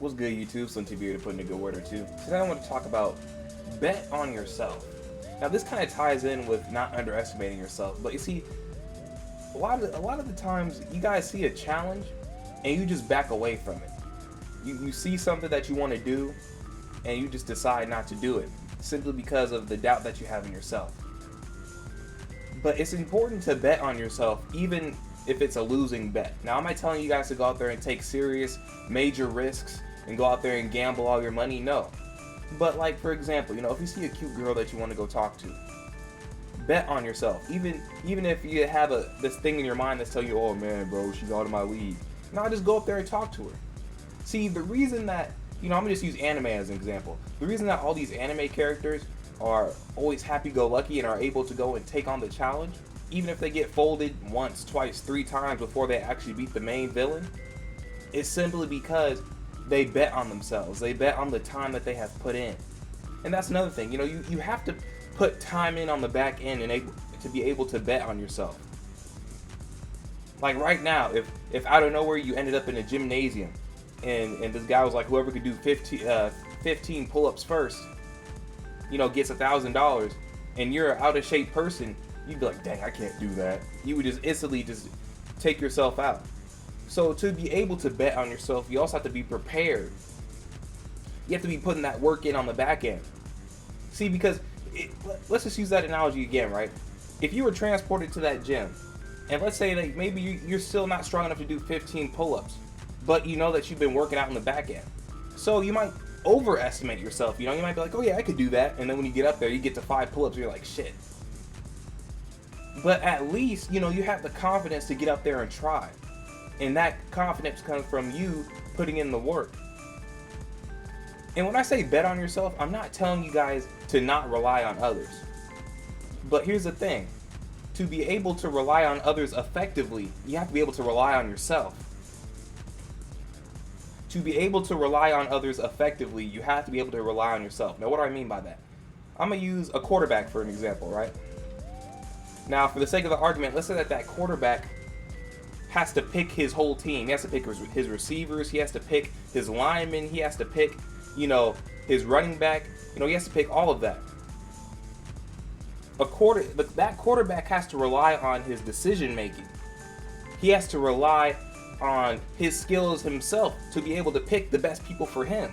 What's good, YouTube? Slimtv here to put in a good word or two. Today I want to talk about bet on yourself. Now this kind of ties in with not underestimating yourself, but you see, a lot of the times you guys see a challenge and you just back away from it. You see something that you want to do and you just decide not to do it simply because of the doubt that you have in yourself. But it's important to bet on yourself even if it's a losing bet. Now, am I telling you guys to go out there and take serious, major risks and go out there and gamble all your money? No. But like, for example, if you see a cute girl that you want to go talk to, bet on yourself. Even if you have this thing in your mind that's telling you, oh man, bro, she's out of my league. No, just go up there and talk to her. See, the reason that, I'm gonna just use anime as an example. The reason that all these anime characters are always happy-go-lucky and are able to go and take on the challenge, even if they get folded once, twice, 3 times before they actually beat the main villain, is simply because they bet on themselves. They bet on the time that they have put in. And that's another thing. You have to put time in on the back end and to be able to bet on yourself. Like right now, if out of nowhere you ended up in a gymnasium and this guy was like, whoever could do 15 pull-ups first, gets $1,000, and you're an out-of-shape person, you'd be like, dang, I can't do that. You would just instantly just take yourself out. So to be able to bet on yourself, you also have to be prepared. You have to be putting that work in on the back end. See, because let's just use that analogy again, right? If you were transported to that gym, and let's say that maybe you're still not strong enough to do 15 pull-ups, but you know that you've been working out in the back end. So you might overestimate yourself. You might be like, oh yeah, I could do that. And then when you get up there, you get to 5 pull-ups, and you're like, shit. But at least, you have the confidence to get up there and try. And that confidence comes from you putting in the work. And when I say bet on yourself, I'm not telling you guys to not rely on others. But here's the thing. To be able to rely on others effectively, you have to be able to rely on yourself. To be able to rely on others effectively, you have to be able to rely on yourself. Now, what do I mean by that? I'm going to use a quarterback for an example, right? Now, for the sake of the argument, let's say that quarterback has to pick his whole team. He has to pick his receivers. He has to pick his linemen. He has to pick, his running back. He has to pick all of that. That quarterback has to rely on his decision making. He has to rely on his skills himself to be able to pick the best people for him.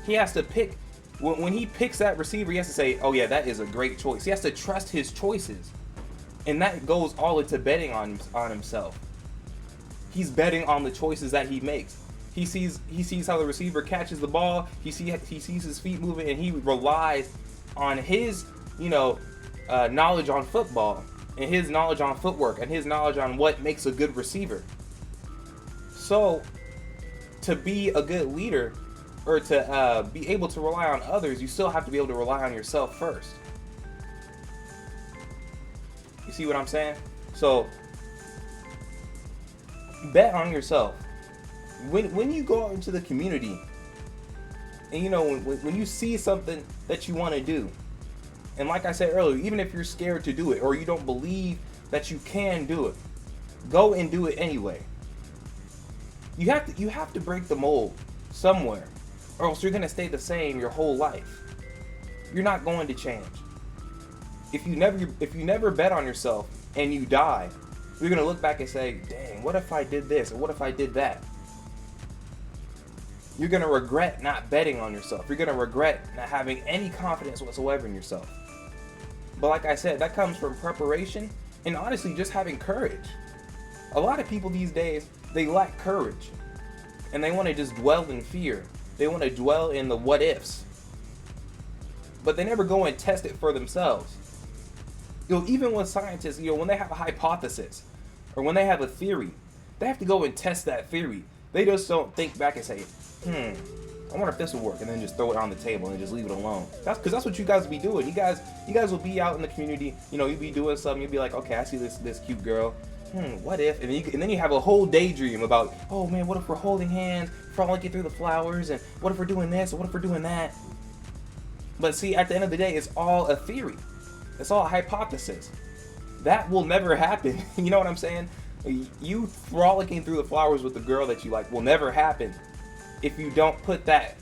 He has to pick. When he picks that receiver, he has to say, oh yeah, that is a great choice. He has to trust his choices. And that goes all into betting on himself. He's betting on the choices that he makes. He sees how the receiver catches the ball. He sees his feet moving, and he relies on his knowledge on football, and his knowledge on footwork, and his knowledge on what makes a good receiver. So to be a good leader, or to be able to rely on others, you still have to be able to rely on yourself first. You see what I'm saying? So bet on yourself. When you go out into the community, and when you see something that you want to do, and like I said earlier, even if you're scared to do it or you don't believe that you can do it, go and do it anyway. You have to break the mold somewhere, or else you're gonna stay the same your whole life. You're not going to change. If you never bet on yourself and you die, you're gonna look back and say, dang, what if I did this, or what if I did that? You're gonna regret not betting on yourself. You're gonna regret not having any confidence whatsoever in yourself. But like I said, that comes from preparation and honestly just having courage. A lot of people these days, they lack courage, and they want to just dwell in fear. They want to dwell in the what ifs, but they never go and test it for themselves. Even with scientists, when they have a hypothesis or when they have a theory, they have to go and test that theory. They just don't think back and say, I wonder if this will work, and then just throw it on the table and just leave it alone. That's because that's what you guys will be doing. You guys will be out in the community. You'll be doing something. You'll be like, okay, I see this cute girl. What if? And then you have a whole daydream about, oh man, what if we're holding hands, frolicking through the flowers, and what if we're doing this, or what if we're doing that? But see, at the end of the day, it's all a theory. It's all a hypothesis. That will never happen. You know what I'm saying? You frolicking through the flowers with the girl that you like will never happen. if you don't put that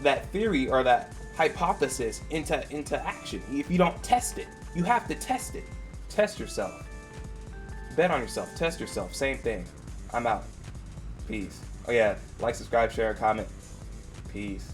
that theory or that hypothesis into action. If you don't test it, you have to test it. Test yourself. Bet on yourself. Test yourself. Same thing. I'm out. Peace. Oh yeah, like, subscribe, share, comment. Peace.